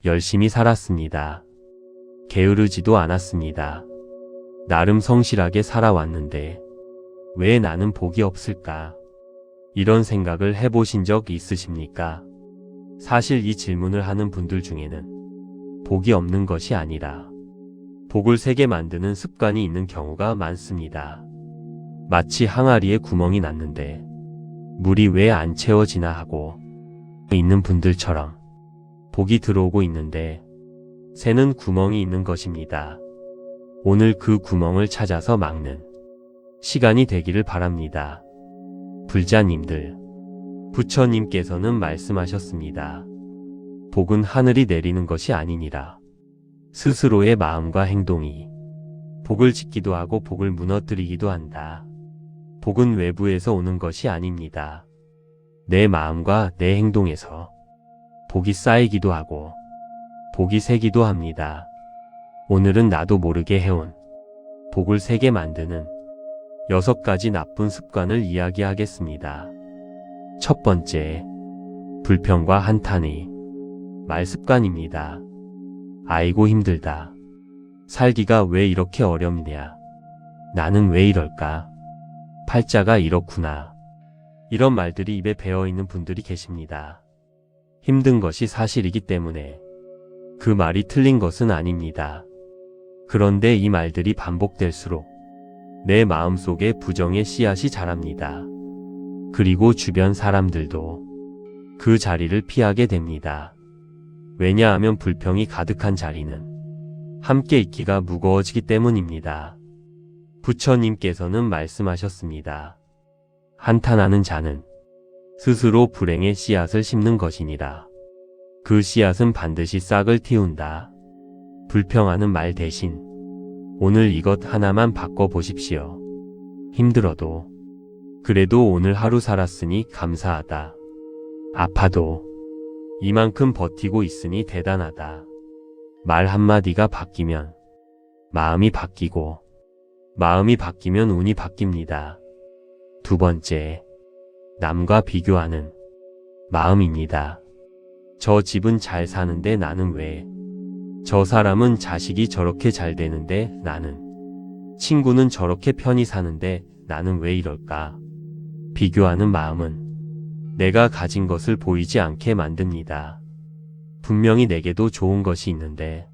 열심히 살았습니다. 게으르지도 않았습니다. 나름 성실하게 살아왔는데 왜 나는 복이 없을까? 이런 생각을 해보신 적 있으십니까? 사실 이 질문을 하는 분들 중에는 복이 없는 것이 아니라 복을 세게 만드는 습관이 있는 경우가 많습니다. 마치 항아리에 구멍이 났는데 물이 왜 안 채워지나 하고 있는 분들처럼 복이 들어오고 있는데 새는 구멍이 있는 것입니다. 오늘 그 구멍을 찾아서 막는 시간이 되기를 바랍니다. 불자님들, 부처님께서는 말씀하셨습니다. 복은 하늘이 내리는 것이 아니니라. 스스로의 마음과 행동이 복을 짓기도 하고 복을 무너뜨리기도 한다. 복은 외부에서 오는 것이 아닙니다. 내 마음과 내 행동에서 복이 쌓이기도 하고 복이 새기도 합니다. 오늘은 나도 모르게 해온 복을 세게 만드는 6가지 나쁜 습관을 이야기하겠습니다. 첫 번째, 불평과 한탄의 말 습관입니다. 아이고 힘들다. 살기가 왜 이렇게 어렵냐. 나는 왜 이럴까. 팔자가 이렇구나. 이런 말들이 입에 배어있는 분들이 계십니다. 힘든 것이 사실이기 때문에 그 말이 틀린 것은 아닙니다. 그런데 이 말들이 반복될수록 내 마음속에 부정의 씨앗이 자랍니다. 그리고 주변 사람들도 그 자리를 피하게 됩니다. 왜냐하면 불평이 가득한 자리는 함께 있기가 무거워지기 때문입니다. 부처님께서는 말씀하셨습니다. 한탄하는 자는 스스로 불행의 씨앗을 심는 것이니라. 그 씨앗은 반드시 싹을 틔운다. 불평하는 말 대신 오늘 이것 하나만 바꿔보십시오. 힘들어도 그래도 오늘 하루 살았으니 감사하다. 아파도 이만큼 버티고 있으니 대단하다. 말 한마디가 바뀌면 마음이 바뀌고 마음이 바뀌면 운이 바뀝니다. 두 번째, 남과 비교하는 마음입니다. 저 집은 잘 사는데 나는 왜? 저 사람은 자식이 저렇게 잘 되는데 나는? 친구는 저렇게 편히 사는데 나는 왜 이럴까? 비교하는 마음은 내가 가진 것을 보이지 않게 만듭니다. 분명히 내게도 좋은 것이 있는데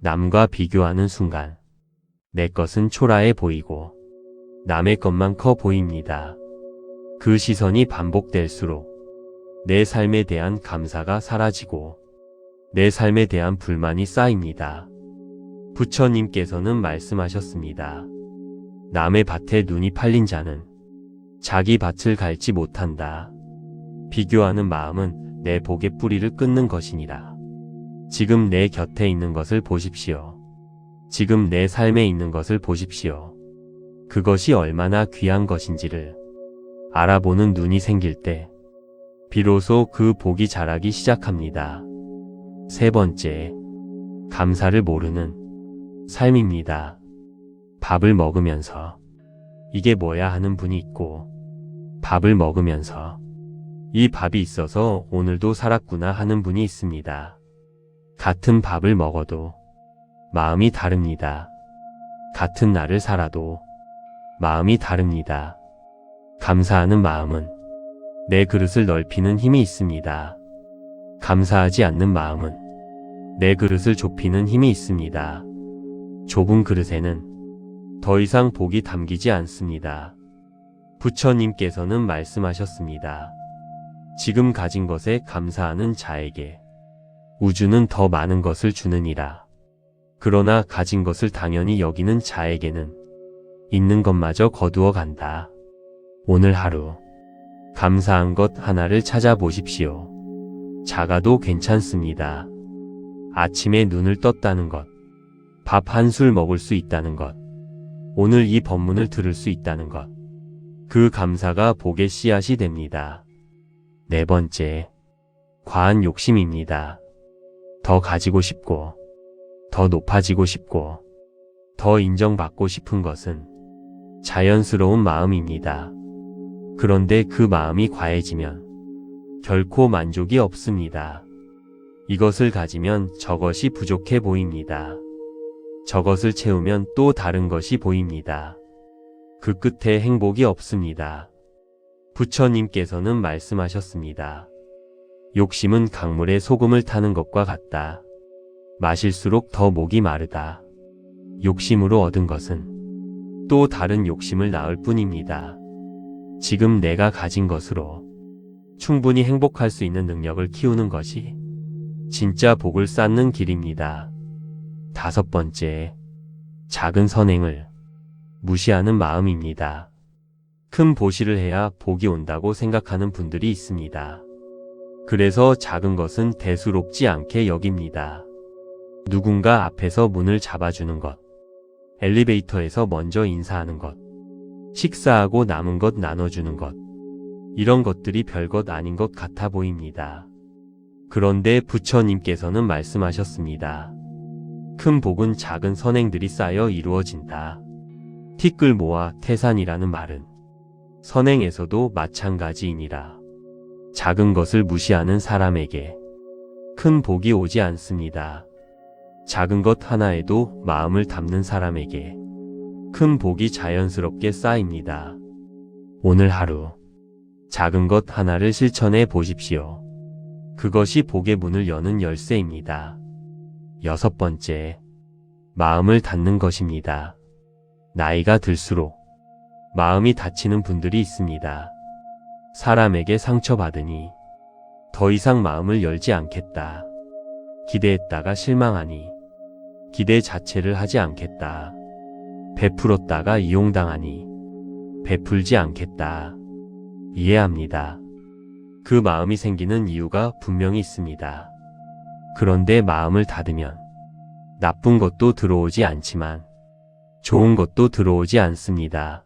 남과 비교하는 순간 내 것은 초라해 보이고 남의 것만 커 보입니다. 그 시선이 반복될수록 내 삶에 대한 감사가 사라지고 내 삶에 대한 불만이 쌓입니다. 부처님께서는 말씀하셨습니다. 남의 밭에 눈이 팔린 자는 자기 밭을 갈지 못한다. 비교하는 마음은 내 복의 뿌리를 끊는 것이니라. 지금 내 곁에 있는 것을 보십시오. 지금 내 삶에 있는 것을 보십시오. 그것이 얼마나 귀한 것인지를 알아보는 눈이 생길 때 비로소 그 복이 자라기 시작합니다. 세 번째, 감사를 모르는 삶입니다. 밥을 먹으면서 이게 뭐야 하는 분이 있고 밥을 먹으면서 이 밥이 있어서 오늘도 살았구나 하는 분이 있습니다. 같은 밥을 먹어도 마음이 다릅니다. 같은 날을 살아도 마음이 다릅니다. 감사하는 마음은 내 그릇을 넓히는 힘이 있습니다. 감사하지 않는 마음은 내 그릇을 좁히는 힘이 있습니다. 좁은 그릇에는 더 이상 복이 담기지 않습니다. 부처님께서는 말씀하셨습니다. 지금 가진 것에 감사하는 자에게 우주는 더 많은 것을 주느니라. 그러나 가진 것을 당연히 여기는 자에게는 있는 것마저 거두어 간다. 오늘 하루 감사한 것 하나를 찾아보십시오. 작아도 괜찮습니다. 아침에 눈을 떴다는 것, 밥 한 술 먹을 수 있다는 것, 오늘 이 법문을 들을 수 있다는 것, 그 감사가 복의 씨앗이 됩니다. 네 번째, 과한 욕심입니다. 더 가지고 싶고, 더 높아지고 싶고, 더 인정받고 싶은 것은 자연스러운 마음입니다. 그런데 그 마음이 과해지면 결코 만족이 없습니다. 이것을 가지면 저것이 부족해 보입니다. 저것을 채우면 또 다른 것이 보입니다. 그 끝에 행복이 없습니다. 부처님께서는 말씀하셨습니다. 욕심은 강물에 소금을 타는 것과 같다. 마실수록 더 목이 마르다. 욕심으로 얻은 것은 또 다른 욕심을 낳을 뿐입니다. 지금 내가 가진 것으로 충분히 행복할 수 있는 능력을 키우는 것이 진짜 복을 쌓는 길입니다. 5번째, 작은 선행을 무시하는 마음입니다. 큰 보시를 해야 복이 온다고 생각하는 분들이 있습니다. 그래서 작은 것은 대수롭지 않게 여깁니다. 누군가 앞에서 문을 잡아주는 것, 엘리베이터에서 먼저 인사하는 것, 식사하고 남은 것 나눠주는 것, 이런 것들이 별것 아닌 것 같아 보입니다. 그런데 부처님께서는 말씀하셨습니다. 큰 복은 작은 선행들이 쌓여 이루어진다. 티끌 모아 태산이라는 말은 선행에서도 마찬가지이니라. 작은 것을 무시하는 사람에게 큰 복이 오지 않습니다. 작은 것 하나에도 마음을 담는 사람에게 큰 복이 자연스럽게 쌓입니다. 오늘 하루 작은 것 하나를 실천해 보십시오. 그것이 복의 문을 여는 열쇠입니다. 6번째, 마음을 닫는 것입니다. 나이가 들수록 마음이 닫히는 분들이 있습니다. 사람에게 상처받으니 더 이상 마음을 열지 않겠다. 기대했다가 실망하니 기대 자체를 하지 않겠다. 베풀었다가 이용당하니 베풀지 않겠다. 이해합니다. 그 마음이 생기는 이유가 분명히 있습니다. 그런데 마음을 닫으면 나쁜 것도 들어오지 않지만 좋은 것도 들어오지 않습니다.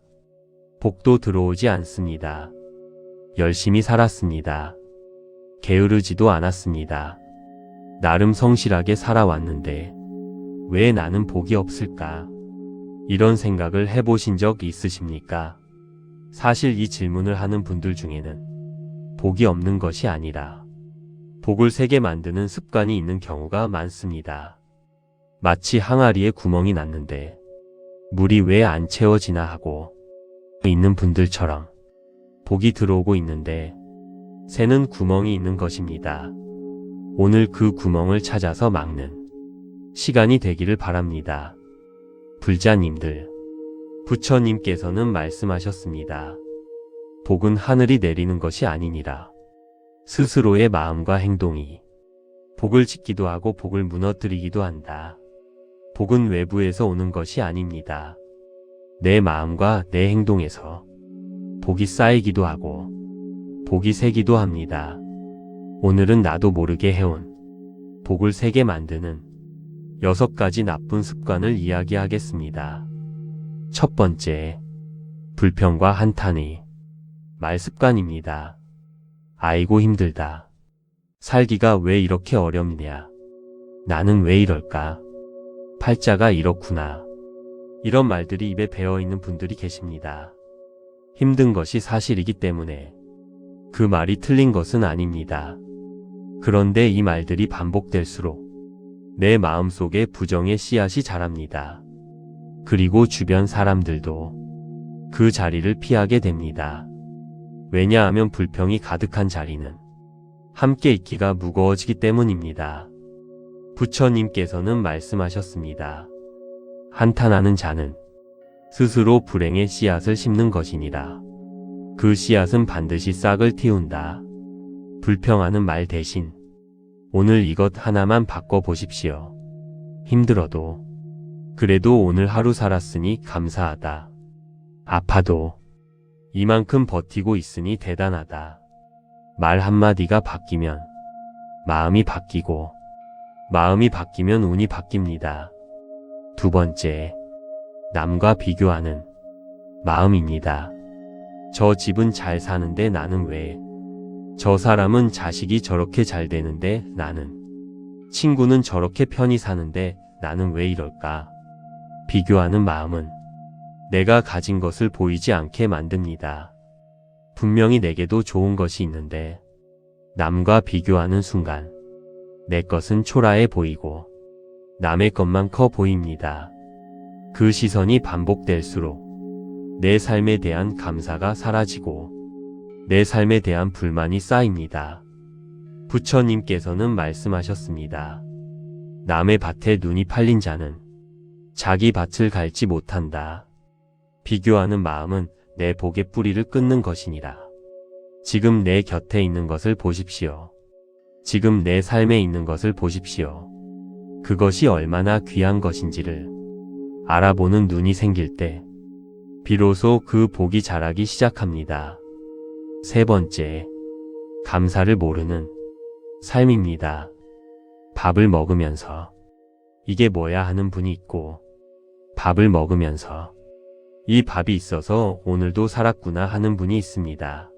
복도 들어오지 않습니다. 열심히 살았습니다. 게으르지도 않았습니다. 나름 성실하게 살아왔는데 왜 나는 복이 없을까? 이런 생각을 해보신 적 있으십니까? 사실 이 질문을 하는 분들 중에는 복이 없는 것이 아니라 복을 세게 만드는 습관이 있는 경우가 많습니다. 마치 항아리에 구멍이 났는데 물이 왜 안 채워지나 하고 있는 분들처럼 복이 들어오고 있는데 새는 구멍이 있는 것입니다. 오늘 그 구멍을 찾아서 막는 시간이 되기를 바랍니다. 불자님들, 부처님께서는 말씀하셨습니다. 복은 하늘이 내리는 것이 아니니라. 스스로의 마음과 행동이 복을 짓기도 하고 복을 무너뜨리기도 한다. 복은 외부에서 오는 것이 아닙니다. 내 마음과 내 행동에서 복이 쌓이기도 하고 복이 새기도 합니다. 오늘은 나도 모르게 해온 복을 세게 만드는 6가지 나쁜 습관을 이야기하겠습니다. 첫 번째, 불평과 한탄의 말 습관입니다. 아이고 힘들다. 살기가 왜 이렇게 어렵냐. 나는 왜 이럴까. 팔자가 이렇구나. 이런 말들이 입에 배어있는 분들이 계십니다. 힘든 것이 사실이기 때문에 그 말이 틀린 것은 아닙니다. 그런데 이 말들이 반복될수록 내 마음속에 부정의 씨앗이 자랍니다. 그리고 주변 사람들도 그 자리를 피하게 됩니다. 왜냐하면 불평이 가득한 자리는 함께 있기가 무거워지기 때문입니다. 부처님께서는 말씀하셨습니다. 한탄하는 자는 스스로 불행의 씨앗을 심는 것이니라. 그 씨앗은 반드시 싹을 틔운다. 불평하는 말 대신 오늘 이것 하나만 바꿔보십시오. 힘들어도 그래도 오늘 하루 살았으니 감사하다. 아파도 이만큼 버티고 있으니 대단하다. 말 한마디가 바뀌면 마음이 바뀌고 마음이 바뀌면 운이 바뀝니다. 두 번째, 남과 비교하는 마음입니다. 저 집은 잘 사는데 나는 왜? 저 사람은 자식이 저렇게 잘 되는데 나는? 친구는 저렇게 편히 사는데 나는 왜 이럴까? 비교하는 마음은 내가 가진 것을 보이지 않게 만듭니다. 분명히 내게도 좋은 것이 있는데 남과 비교하는 순간 내 것은 초라해 보이고 남의 것만 커 보입니다. 그 시선이 반복될수록 내 삶에 대한 감사가 사라지고 내 삶에 대한 불만이 쌓입니다. 부처님께서는 말씀하셨습니다. 남의 밭에 눈이 팔린 자는 자기 밭을 갈지 못한다. 비교하는 마음은 내 복의 뿌리를 끊는 것이니라. 지금 내 곁에 있는 것을 보십시오. 지금 내 삶에 있는 것을 보십시오. 그것이 얼마나 귀한 것인지를 알아보는 눈이 생길 때 비로소 그 복이 자라기 시작합니다. 세 번째, 감사를 모르는 삶입니다. 밥을 먹으면서 이게 뭐야 하는 분이 있고, 밥을 먹으면서 이 밥이 있어서 오늘도 살았구나 하는 분이 있습니다.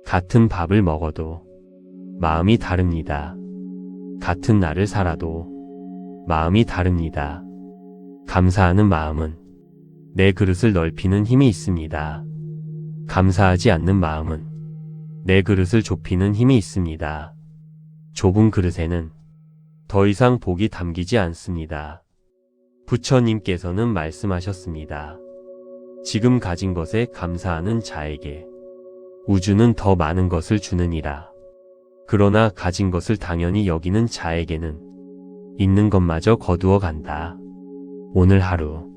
같은 밥을 먹어도 마음이 다릅니다. 같은 날을 살아도 마음이 다릅니다. 감사하는 마음은 내 그릇을 넓히는 힘이 있습니다. 감사하지 않는 마음은 내 그릇을 좁히는 힘이 있습니다. 좁은 그릇에는 더 이상 복이 담기지 않습니다. 부처님께서는 말씀하셨습니다. 지금 가진 것에 감사하는 자에게 우주는 더 많은 것을 주느니라. 그러나 가진 것을 당연히 여기는 자에게는 있는 것마저 거두어 간다. 오늘 하루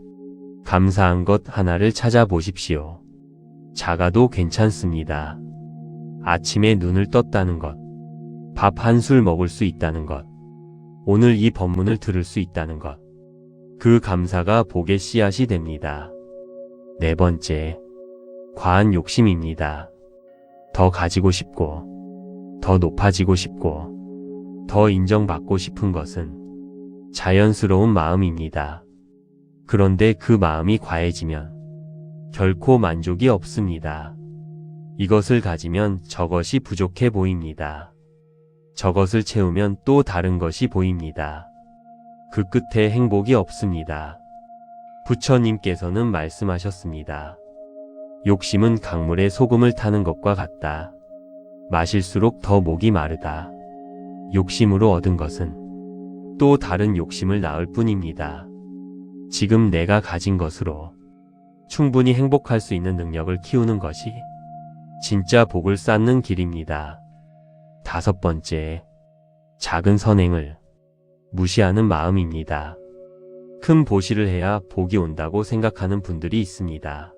감사한 것 하나를 찾아보십시오. 작아도 괜찮습니다. 아침에 눈을 떴다는 것, 밥 한 술 먹을 수 있다는 것, 오늘 이 법문을 들을 수 있다는 것, 그 감사가 복의 씨앗이 됩니다. 네 번째, 과한 욕심입니다. 더 가지고 싶고, 더 높아지고 싶고, 더 인정받고 싶은 것은 자연스러운 마음입니다. 그런데 그 마음이 과해지면 결코 만족이 없습니다. 이것을 가지면 저것이 부족해 보입니다. 저것을 채우면 또 다른 것이 보입니다. 그 끝에 행복이 없습니다. 부처님께서는 말씀하셨습니다. 욕심은 강물에 소금을 타는 것과 같다. 마실수록 더 목이 마르다. 욕심으로 얻은 것은 또 다른 욕심을 낳을 뿐입니다. 지금 내가 가진 것으로 충분히 행복할 수 있는 능력을 키우는 것이 진짜 복을 쌓는 길입니다. 다섯 번째, 작은 선행을 무시하는 마음입니다. 큰 보시를 해야 복이 온다고 생각하는 분들이 있습니다.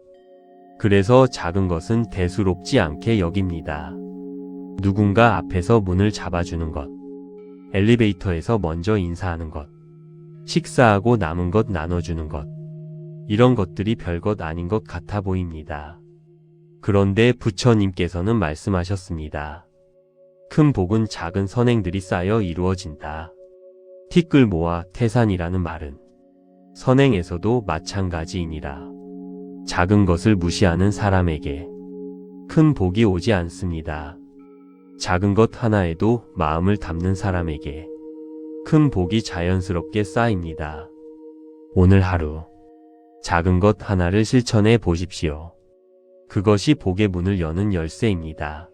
그래서 작은 것은 대수롭지 않게 여깁니다. 누군가 앞에서 문을 잡아주는 것, 엘리베이터에서 먼저 인사하는 것, 식사하고 남은 것 나눠주는 것, 이런 것들이 별것 아닌 것 같아 보입니다. 그런데 부처님께서는 말씀하셨습니다. 큰 복은 작은 선행들이 쌓여 이루어진다. 티끌 모아 태산이라는 말은 선행에서도 마찬가지이니라. 작은 것을 무시하는 사람에게 큰 복이 오지 않습니다. 작은 것 하나에도 마음을 담는 사람에게 큰 복이 자연스럽게 쌓입니다. 오늘 하루 작은 것 하나를 실천해 보십시오. 그것이 복의 문을 여는 열쇠입니다.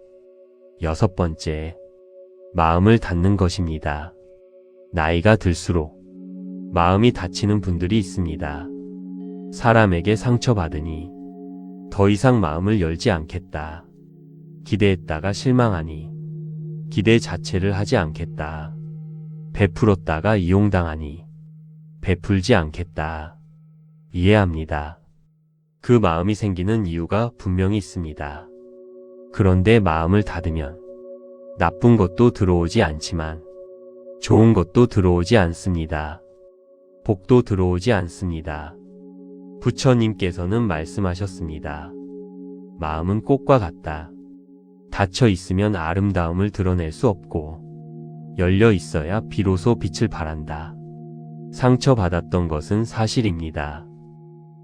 여섯 번째, 마음을 닫는 것입니다. 나이가 들수록 마음이 닫히는 분들이 있습니다. 사람에게 상처받으니 더 이상 마음을 열지 않겠다. 기대했다가 실망하니 기대 자체를 하지 않겠다. 베풀었다가 이용당하니 베풀지 않겠다. 이해합니다. 그 마음이 생기는 이유가 분명히 있습니다. 그런데 마음을 닫으면 나쁜 것도 들어오지 않지만 좋은 것도 들어오지 않습니다. 복도 들어오지 않습니다. 부처님께서는 말씀하셨습니다. 마음은 꽃과 같다. 닫혀 있으면 아름다움을 드러낼 수 없고 열려 있어야 비로소 빛을 발한다. 상처받았던 것은 사실입니다.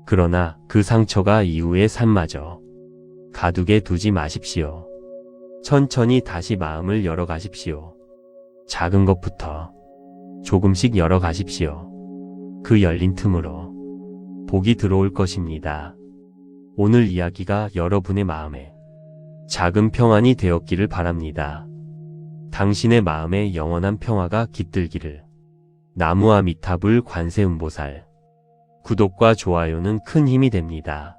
그러나 그 상처가 이후의 삶마저 가두게 두지 마십시오. 천천히 다시 마음을 열어가십시오. 작은 것부터 조금씩 열어가십시오. 그 열린 틈으로 복이 들어올 것입니다. 오늘 이야기가 여러분의 마음에 작은 평안이 되었기를 바랍니다. 당신의 마음에 영원한 평화가 깃들기를. 나무아미타불 관세음보살. 구독과 좋아요는 큰 힘이 됩니다.